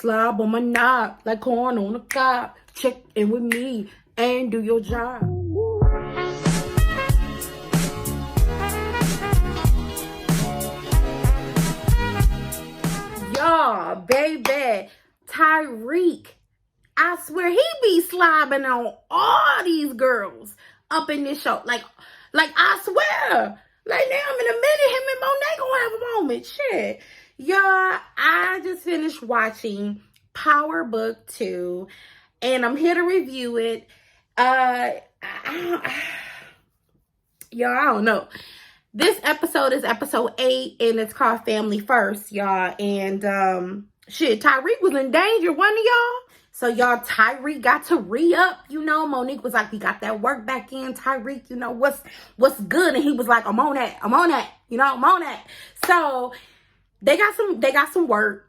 Slob on my knob like corn on a cob. Check in with me and do your job. Y'all, baby, Tyriq, I swear he be slobbing on all these girls up in this show. Like I swear. Like now in a minute, him and Monet gonna have a moment. Shit. Y'all, I just finished watching Power Book 2 and I'm here to review it. Y'all, I don't know. This episode is episode 8 and it's called Family First, y'all. And shit, Tyriq was in danger, wasn't he, y'all? So y'all, Tyriq got to re-up, you know. Monique was like, we got that work back in, Tyriq, you know, what's good? And he was like, I'm on that, you know, I'm on that. So they got some work.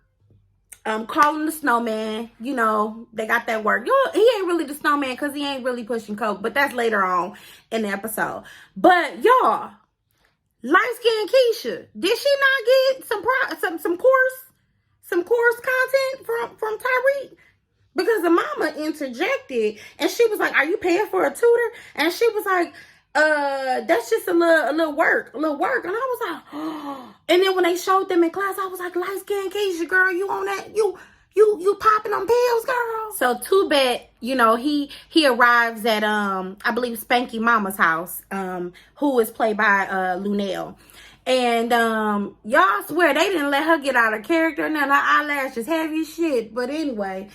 Calling the snowman, you know, they got that work. You know, he ain't really the snowman because he ain't really pushing coke, but that's later on in the episode. But y'all, light-skinned Keisha, did she not get some course content from Tyriq? Because the mama interjected and she was like, are you paying for a tutor? And she was like, that's just a little work. And I was like, oh. And then when they showed them in class, I was like, light-skinned Keisha, girl, you on that? You popping on pills, girl. So Too Bad, you know, he arrives at I believe Spanky Mama's house, who is played by Lunel. And y'all swear they didn't let her get out of character. Now her eyelashes heavy as shit. But anyway,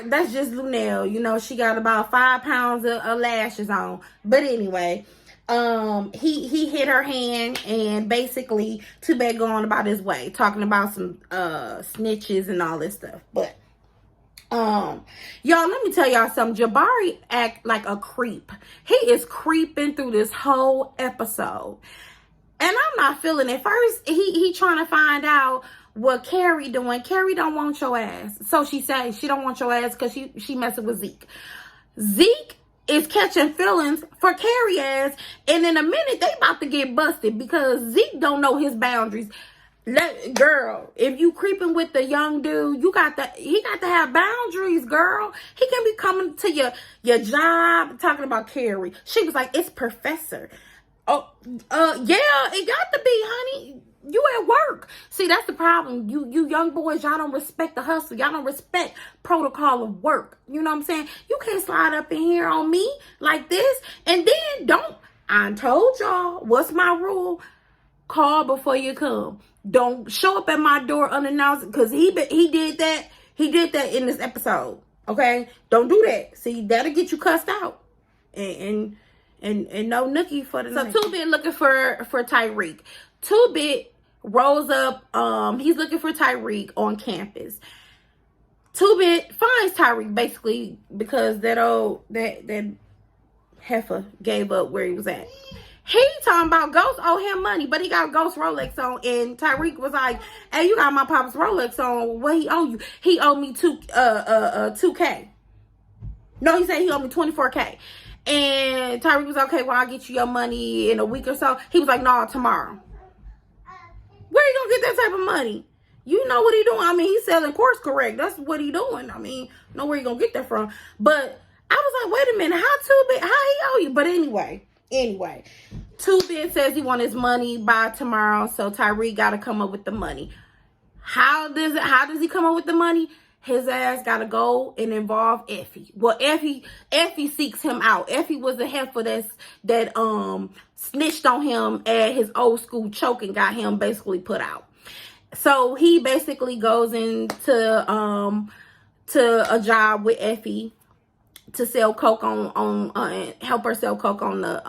that's just Lunel. You know, she got about 5 pounds of lashes on. But anyway, he hit her hand and basically Too Bad going about his way, talking about some snitches and all this stuff. But y'all, let me tell y'all something. Jabari act like a creep. He is creeping through this whole episode. And I'm not feeling it. First, he trying to find out what Carrie doing. Carrie don't want your ass. So she says she don't want your ass because she messing with Zeke. Zeke is catching feelings for Carrie ass. And in a minute, they about to get busted because Zeke don't know his boundaries. Girl, if you creeping with the young dude, he got to have boundaries, girl. He can be coming to your job talking about Carrie. She was like, it's Professor. Oh, yeah, it got to be, honey. You at work. See, that's the problem. You young boys, y'all don't respect the hustle. Y'all don't respect protocol of work. You know what I'm saying? You can't slide up in here on me like this. And then I told y'all, what's my rule? Call before you come. Don't show up at my door unannounced because he did that. He did that in this episode. Okay? Don't do that. See, that'll get you cussed out. And no nookie for the night. So Too Bit looking for Tyriq. Too Bit rolls up. He's looking for Tyriq on campus. Too Bit finds Tyriq basically because that heifer gave up where he was at. He talking about Ghost owe him money, but he got Ghost Rolex on, and Tyriq was like, "Hey, you got my pop's Rolex on. What he owe you? He owed me $2K. No, he said he owed me $24K." And Tyriq was okay, well, I'll get you your money in a week or so. He was like, no, tomorrow. Where you gonna get that type of money? You know what he doing. I mean, he's selling course correct. That's what he doing. I mean, know where you gonna get that from. But I was like, wait a minute, how he owe you? But anyway, Too Bit says he want his money by tomorrow, so Tyriq gotta come up with the money. How does he come up with the money? His ass gotta go and involve Effie. Well, Effie seeks him out. Effie was the heifer that snitched on him at his old school choke and got him basically put out. So he basically goes into to a job with Effie to sell coke on help her sell coke on the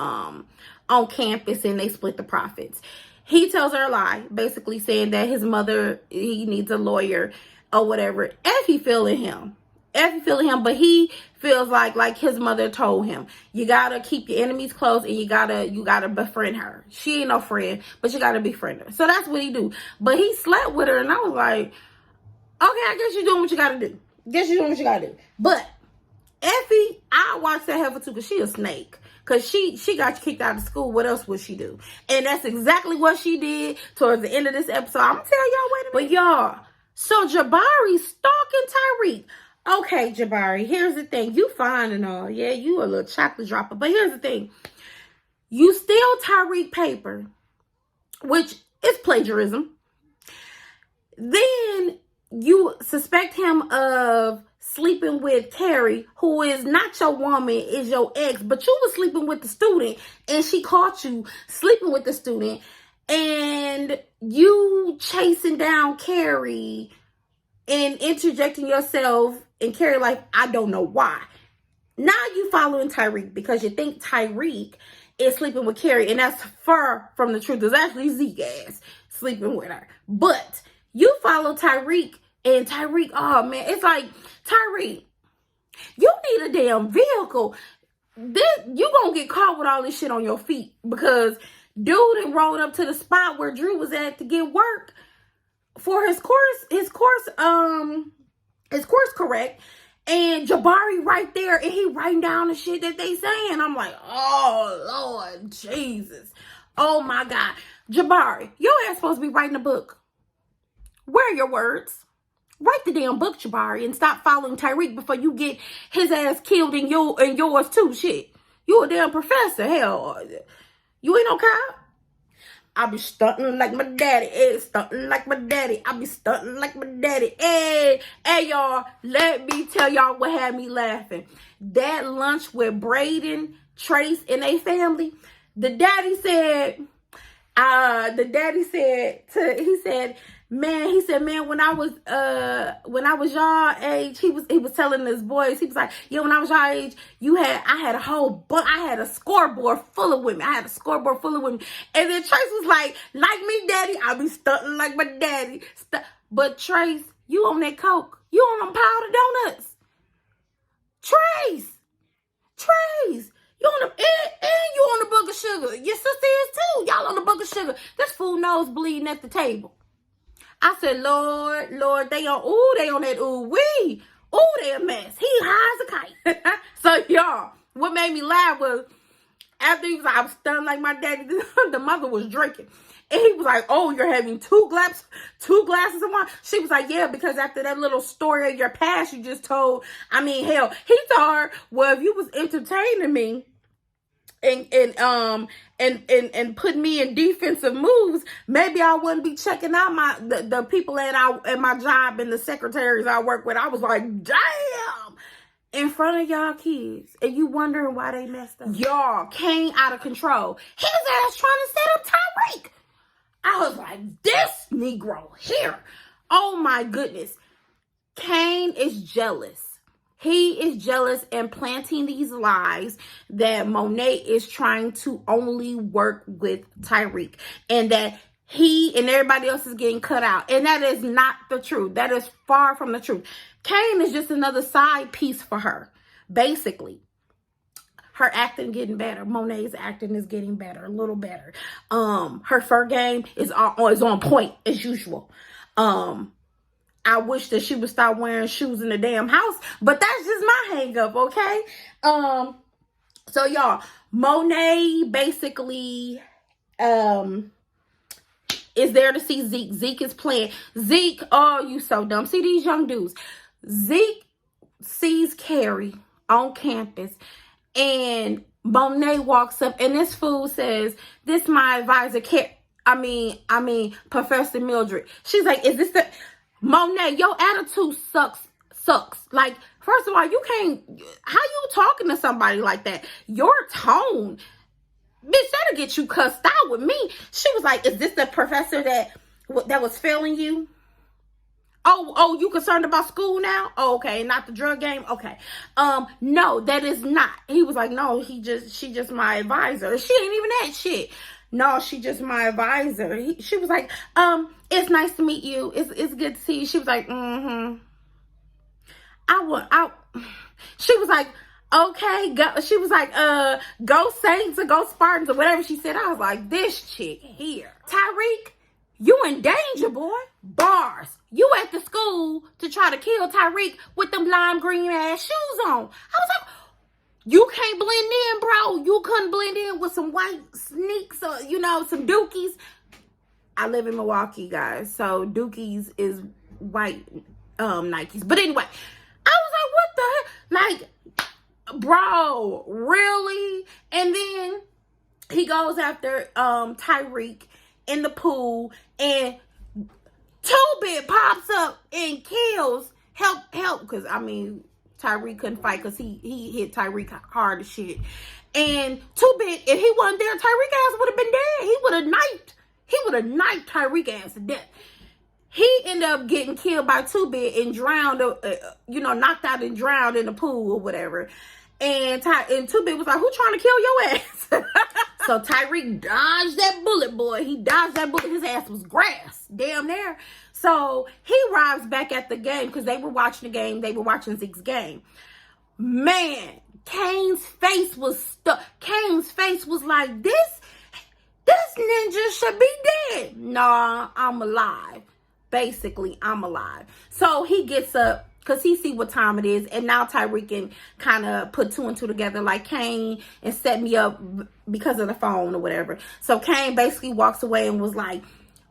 on campus, and they split the profits. He tells her a lie, basically saying that his mother, he needs a lawyer or whatever. Effie feeling him, but he feels like his mother told him, you gotta keep your enemies close and you gotta befriend her. She ain't no friend, but you gotta befriend her. So that's what he do. But he slept with her, and I was like, okay, I guess you're doing what you gotta do. But Effie, I watched that heifer too because she a snake. Because she got kicked out of school. What else would she do? And that's exactly what she did towards the end of this episode. I'm going to tell y'all, wait a minute. But y'all, so Jabari stalking Tyriq. Okay, Jabari, here's the thing. You fine and all. Yeah, you a little chocolate dropper. But here's the thing. You steal Tyriq paper, which is plagiarism. Then you suspect him of sleeping with Carrie, who is not your woman, is your ex, but you were sleeping with the student, and she caught you sleeping with the student, and you chasing down Carrie and interjecting yourself in Carrie's life. I don't know why. Now you following Tyriq because you think Tyriq is sleeping with Carrie, and that's far from the truth. It's actually Zeke ass sleeping with her. But you follow Tyriq, and Tyriq, oh man, it's like, Tyriq, you need a damn vehicle. You gonna get caught with all this shit on your feet because dude rolled up to the spot where Drew was at to get work for his course correct. And Jabari right there, and he writing down the shit that they saying. I'm like, oh, Lord, Jesus. Oh, my God. Jabari, your ass supposed to be writing a book. Where are your words? Write the damn book, Jabari, and stop following Tyriq before you get his ass killed and yours too, shit. You a damn professor, hell. You ain't no cop. I be stunting like my daddy. Stunting like my daddy. I be stunting like my daddy. Hey, y'all, let me tell y'all what had me laughing. That lunch with Braden, Trace, and they family, the daddy said, man, when I was y'all age, he was telling his boys, he was like, yeah, when I was y'all age, I had a scoreboard full of women. And then Trace was like me, daddy, I be stunting like my daddy. But Trace, you on that coke. You on them powder donuts. Trace, you on the, and you on the book of sugar. Your sister is too. Y'all on the book of sugar. This fool nose bleeding at the table. I said, Lord, they on that wee. Ooh, they a mess. He high as a kite. So y'all, what made me laugh was after he was like, I was stunned like my daddy, the mother was drinking. And he was like, oh, you're having two glasses of wine? She was like, yeah, because after that little story of your past you just told, I mean, hell, he told her, well, if you was entertaining me and put me in defensive moves, maybe I wouldn't be checking out the people at my job and the secretaries I work with. I was like, damn, in front of y'all kids, and you wondering why they messed up. Y'all came out of control. His ass trying to set up Tyriq. I was like, this Negro here. Oh my goodness. Kane is jealous. He is jealous and planting these lies that Monet is trying to only work with Tyriq, and that he and everybody else is getting cut out. And that is not the truth. That is far from the truth. Kane is just another side piece for her, basically. Her acting getting better. Monet's acting is getting better, a little better. Her fur game is on point as usual. I wish that she would stop wearing shoes in the damn house, but that's just my hang up, okay? So y'all, Monet basically is there to see Zeke. Zeke is playing. Zeke, oh, you so dumb. See these young dudes. Zeke sees Carrie on campus, and Monet walks up, and this fool says, this my advisor, Professor Mildred. She's like, is this the... Monet, your attitude sucks. Like, first of all, you can't... How you talking to somebody like that? Your tone... Bitch, that'll get you cussed out with me. She was like, is this the professor that was failing you? Oh, you concerned about school now? Oh, okay, not the drug game? Okay. No, that is not. He was like, no, she just my advisor. She ain't even that shit. No, she just my advisor. She was like, it's nice to meet you. It's good to see you. She was like, she was like, okay, go. She was like, go Saints or go Spartans or whatever she said. I was like, this chick here. Tyriq, you in danger, boy. Bars. You at the school to try to kill Tyriq with them lime green ass shoes on. I was like, you can't blend in, bro. You couldn't blend in with some white sneaks or, some dookies. I live in Milwaukee, guys. So dookies is white. Nikes. But anyway, I was like, what the heck? Like, bro, really? And then he goes after Tyriq in the pool, and Two-Bit pops up and kills. Help, because I mean, Tyriq couldn't fight because he hit Tyriq hard as shit. And Two-Bit, if he wasn't there, Tyriq ass would have been dead. He would have knifed Tyriq ass to death. He ended up getting killed by Two-Bit and drowned, knocked out and drowned in the pool or whatever. And Two-Bit was like, who trying to kill your ass? So Tyriq dodged that bullet, boy. He dodged that bullet. His ass was grass. Damn there. So he arrives back at the game because they were watching the game. They were watching Zeke's game. Man, Kane's face was stuck. Kane's face was like, this ninja should be dead. Nah, I'm alive. Basically, I'm alive. So he gets up because he see what time it is. And now Tyriq can kind of put two and two together like Kane and set me up because of the phone or whatever. So Kane basically walks away and was like,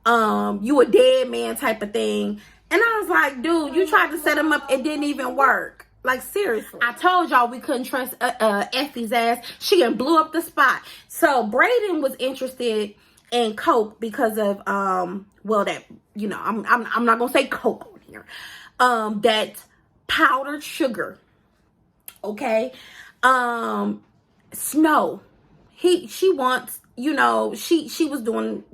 you a dead man type of thing. And I was like, dude, you tried to set him up. It didn't even work. Like, seriously. I told y'all we couldn't trust Effie's ass. She done blew up the spot. So Brayden was interested in coke because of, I'm not going to say coke on here. That powdered sugar. Okay. Snow. She wants, she was doing,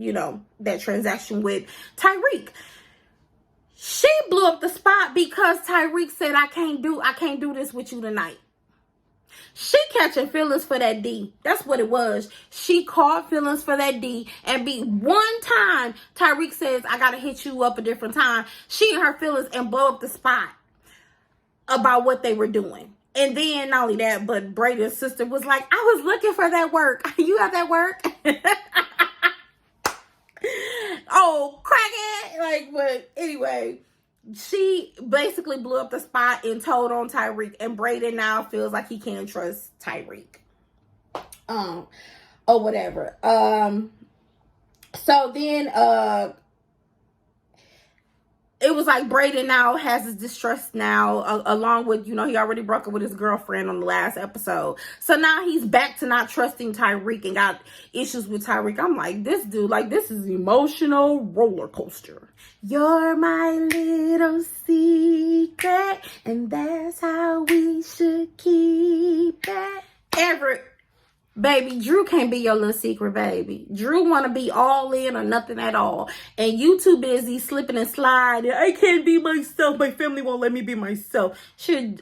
that transaction with Tyriq. She blew up the spot because Tyriq said, I can't do this with you tonight. She catching feelings for that D. That's what it was. She caught feelings for that D. And one time, Tyriq says, I got to hit you up a different time. She and her feelings and blow up the spot about what they were doing. And then not only that, but Brayden's sister was like, I was looking for that work. You have that work? Oh, crackhead. But anyway, she basically blew up the spot and told on Tyriq, and Brayden now feels like he can't trust Tyriq. Or whatever. So then it was like Brayden now has his distrust now, along with, he already broke up with his girlfriend on the last episode. So now he's back to not trusting Tyriq and got issues with Tyriq. I'm like, this dude, this is emotional roller coaster. You're my little secret, and that's how we should keep it. Baby, Drew can't be your little secret, baby. Drew want to be all in or nothing at all. And you too busy slipping and sliding. I can't be myself. My family won't let me be myself. Drew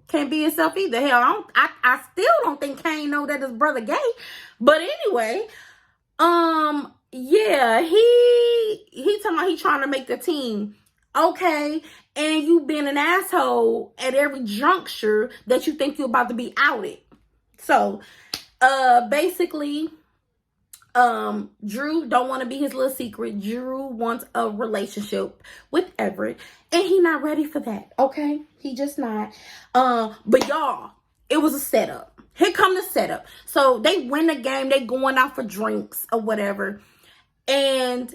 can't be himself either. Hell, I still don't think Kane know that his brother gay. But anyway, yeah, he talking about he trying to make the team. Okay, and you being an asshole at every juncture that you think you're about to be outed. So, basically, Drew don't want to be his little secret. Drew wants a relationship with Everett, and he not ready for that, okay? He just not. But y'all, it was a setup. Here come the setup. So, they win the game. They going out for drinks or whatever. And,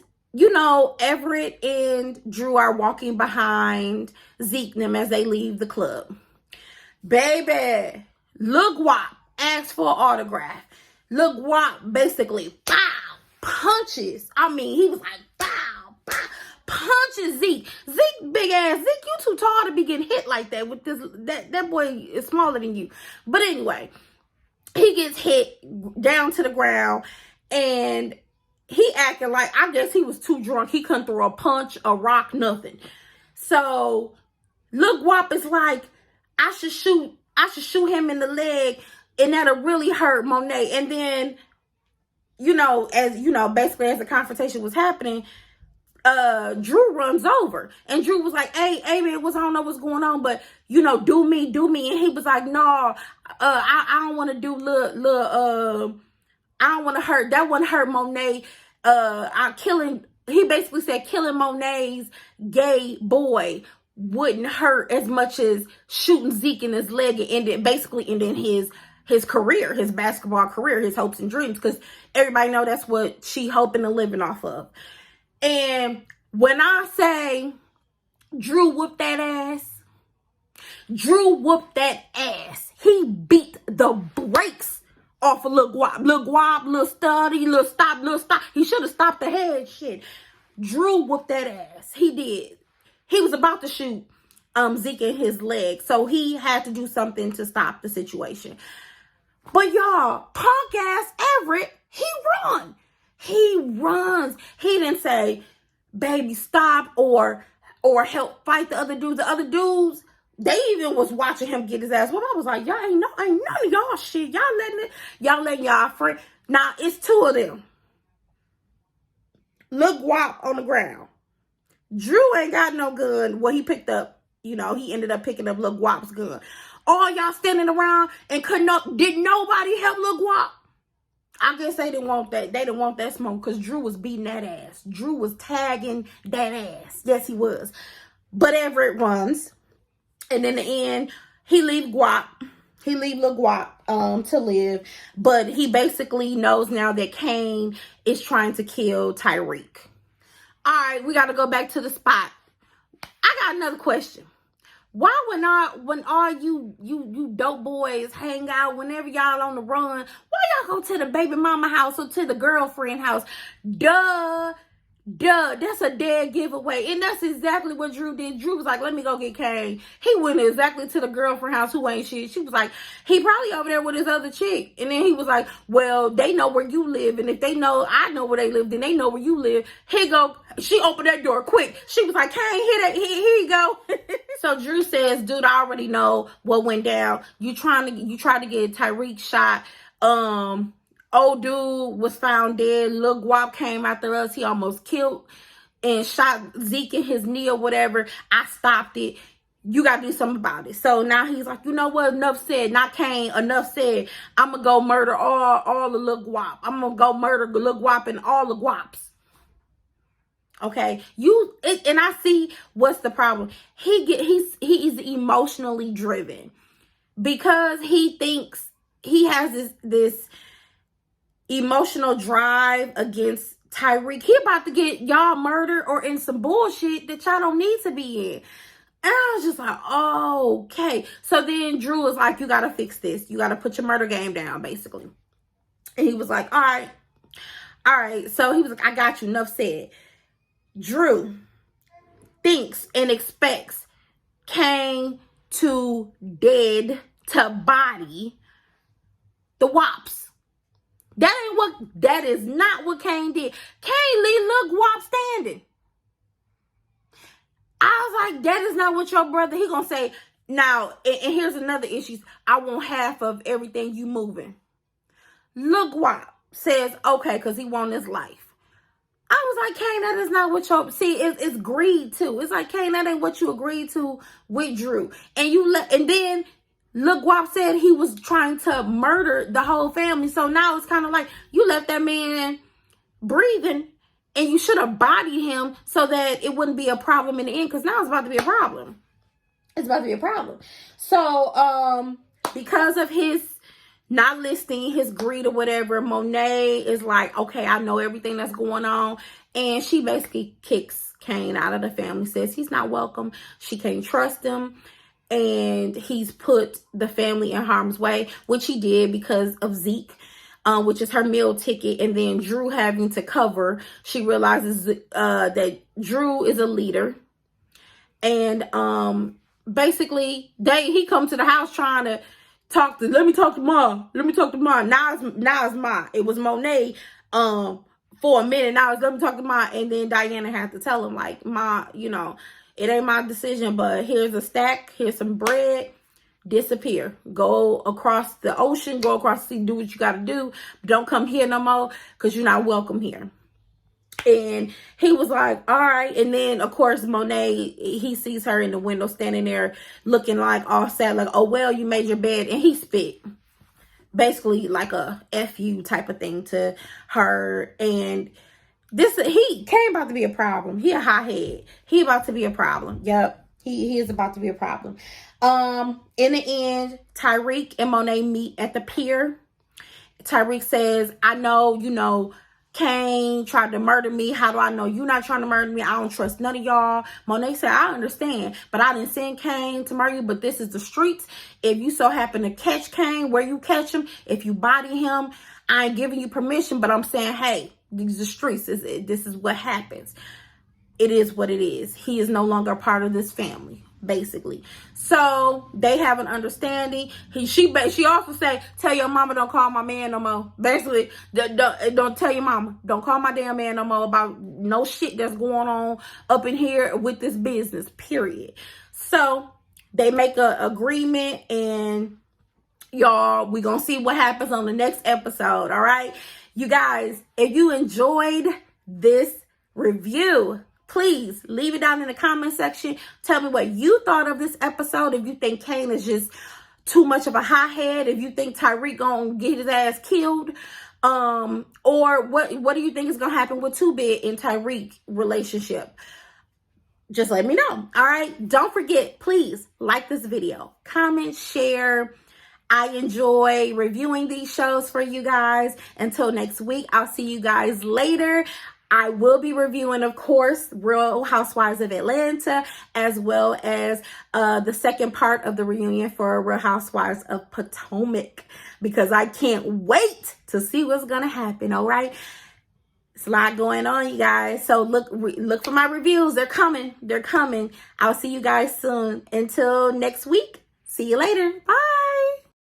Everett and Drew are walking behind Zeke and them as they leave the club. Baby, look what. Asked for an autograph. Look what basically, pow, punches. I mean, he was like, pow, pow, punches Zeke. Zeke, big ass. Zeke, you too tall to be getting hit like that with this. That boy is smaller than you. But anyway, he gets hit down to the ground, and he acting like, I guess he was too drunk. He couldn't throw a punch, a rock, nothing. So, Lil Guap is like, I should shoot him in the leg, and that'll really hurt Monet. And then, basically as the confrontation was happening, Drew runs over. And Drew was like, hey, man, I don't know what's going on, but, do me. And he was like, no, I don't want to do I don't want to hurt. That wouldn't hurt Monet. He basically said killing Monet's gay boy wouldn't hurt as much as shooting Zeke in his leg and ending his career, his basketball career, his hopes and dreams, because everybody know that's what she hoping and living off of. And when I say Drew whooped that ass. Drew whooped that ass. He beat the brakes off of Lil Guap. Lil Guap, Lil Study, Lil Stop, Lil Stop. He should have stopped the head shit. Drew whooped that ass. He did. He was about to shoot Zeke in his leg. So he had to do something to stop the situation. But y'all, punk ass Everett, he run. He runs. He didn't say, baby, stop or help fight the other dudes. The other dudes, they even was watching him get his ass. Well, I was like, y'all ain't none of y'all shit. Y'all letting y'all friend. Now it's two of them. Look Guap on the ground. Drew ain't got no gun. Well, he picked up, he ended up picking up Lil Guap's gun. All y'all standing around and did nobody help Lil Guap? I guess they didn't want that. They didn't want that smoke because Drew was beating that ass. Drew was tagging that ass. Yes, he was. But Everett runs. And in the end, he leave Guap. He leave Lil Guap to live. But he basically knows now that Kane is trying to kill Tyriq. All right, we got to go back to the spot. I got another question. Why when all you dope boys hang out, whenever y'all on the run, why y'all go to the baby mama house or to the girlfriend house? Duh, that's a dead giveaway. And that's exactly what Drew did. Drew was like, let me go get Kane. He went exactly to the girlfriend house who ain't shit. She was like, he probably over there with his other chick. And then he was like, well, they know where you live. And if they know I know where they live, then they know where you live. Here you go. She opened that door quick. She was like, Kane, here you go. So Drew says, dude, I already know what went down. You tried to get Tyriq shot. Old dude was found dead. Lil Guap came after us. He almost killed and shot Zeke in his knee or whatever. I stopped it. You got to do something about it. So now he's like, you know what? Enough said. Not Kane. Enough said. I'm going to go murder all the Lil Guap. I'm going to go murder Lil Guap and all the Guaps. Okay. And I see what's the problem. He's emotionally driven because he thinks he has this emotional drive against Tyriq. He about to get y'all murdered or in some bullshit that y'all don't need to be in. And I was just like, oh, okay. So then Drew was like, you got to fix this. You got to put your murder game down, basically. And he was like, all right. So he was like, I got you. Enough said. Drew thinks and expects Kane to body the Wops. That is not what Kane did. Kane leave Lil Guap standing. I was like, that is not what your brother, he gonna say. Now, and here's another issue. I want half of everything you moving. Lil Guap says, okay, because he want his life. I was like, Kane, that is not what it's greed too. It's like, Kane, that ain't what you agreed to with Drew. And then Lil Guap said he was trying to murder the whole family. So now it's kind of like you left that man breathing and you should have bodied him so that it wouldn't be a problem in the end. Because now it's about to be a problem. It's about to be a problem. So because of his not listening, his greed or whatever, Monet is like, okay, I know everything that's going on. And she basically kicks Kane out of the family, says he's not welcome. She can't trust him. And he's put the family in harm's way, which he did because of Zeke, which is her meal ticket. And then Drew having to cover. She realizes that Drew is a leader. And basically, he come to the house trying to let me talk to mom. Now it's Ma. It was Monet for a minute. Now it's let me talk to Ma. And then Diana had to tell him, like, Ma, it ain't my decision, but here's a stack. Here's some bread. Disappear. Go across the ocean. Go across the sea. Do what you got to do. Don't come here no more because you're not welcome here. And he was like, all right. And then, of course, Monet, he sees her in the window standing there looking like all sad, like, oh, well, you made your bed. And he spit. Basically like a F you type of thing to her. And he came about to be a problem. He a hothead. He about to be a problem. Yep. He is about to be a problem. In the end, Tyriq and Monet meet at the pier. Tyriq says, I know, Kane tried to murder me. How do I know you're not trying to murder me? I don't trust none of y'all. Monet said, I understand, but I didn't send Kane to murder you, but this is the streets. If you so happen to catch Kane, where you catch him, if you body him, I ain't giving you permission, but I'm saying, hey, these are the streets. This is what happens. It is what it is. He is no longer a part of this family, basically. So they have an understanding. She also say, tell your mama don't call my man no more. Basically, don't tell your mama, don't call my damn man no more about no shit that's going on up in here with this business, period. So they make an agreement, and y'all, we gonna see what happens on the next episode. All right, you guys, if you enjoyed this review, please leave it down in the comment section. Tell me what you thought of this episode. If you think Kane is just too much of a hothead, if you think Tyriq gonna get his ass killed, or what do you think is gonna happen with Two Bit and Tyriq relationship? Just let me know. All right, don't forget, please like this video, comment, share. I enjoy reviewing these shows for you guys. Until next week, I'll see you guys later. I will be reviewing, of course, Real Housewives of Atlanta, as well as the second part of the reunion for Real Housewives of Potomac, because I can't wait to see what's going to happen, all right? It's a lot going on, you guys. So look for my reviews. They're coming. They're coming. I'll see you guys soon. Until next week, see you later. Bye.